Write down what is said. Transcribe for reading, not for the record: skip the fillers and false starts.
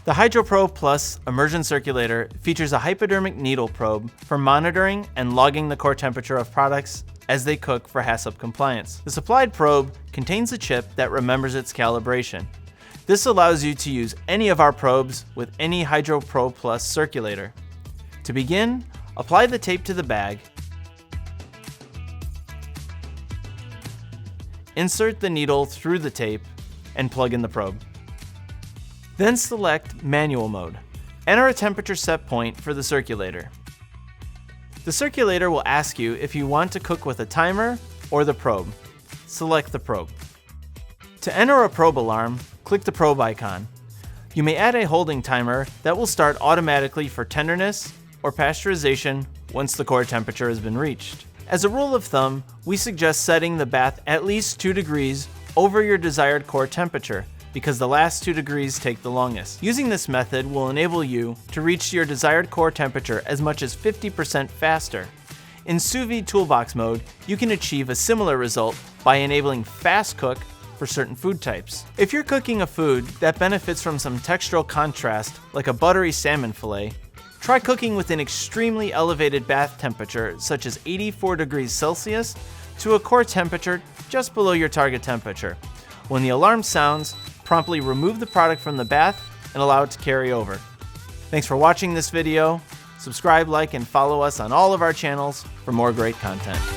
The HydroPro Plus immersion circulator features a hypodermic needle probe for monitoring and logging the core temperature of products as they cook for HACCP compliance. The supplied probe contains a chip that remembers its calibration. This allows you to use any of our probes with any HydroPro Plus circulator. To begin, apply the tape to the bag, insert the needle through the tape, and plug in the probe. Then select Manual Mode. Enter a temperature set point for the circulator. The circulator will ask you if you want to cook with a timer or the probe. Select the probe. To enter a probe alarm, click the probe icon. You may add a holding timer that will start automatically for tenderness or pasteurization once the core temperature has been reached. As a rule of thumb, we suggest setting the bath at least 2 degrees over your desired core temperature, because the last 2 degrees take the longest. Using this method will enable you to reach your desired core temperature as much as 50% faster. In sous vide toolbox mode, you can achieve a similar result by enabling fast cook for certain food types. If you're cooking a food that benefits from some textural contrast, like a buttery salmon fillet, try cooking with an extremely elevated bath temperature, such as 84 degrees Celsius, to a core temperature just below your target temperature. When the alarm sounds, promptly remove the product from the bath and allow it to carry over. Thanks for watching this video. Subscribe, like, and follow us on all of our channels for more great content.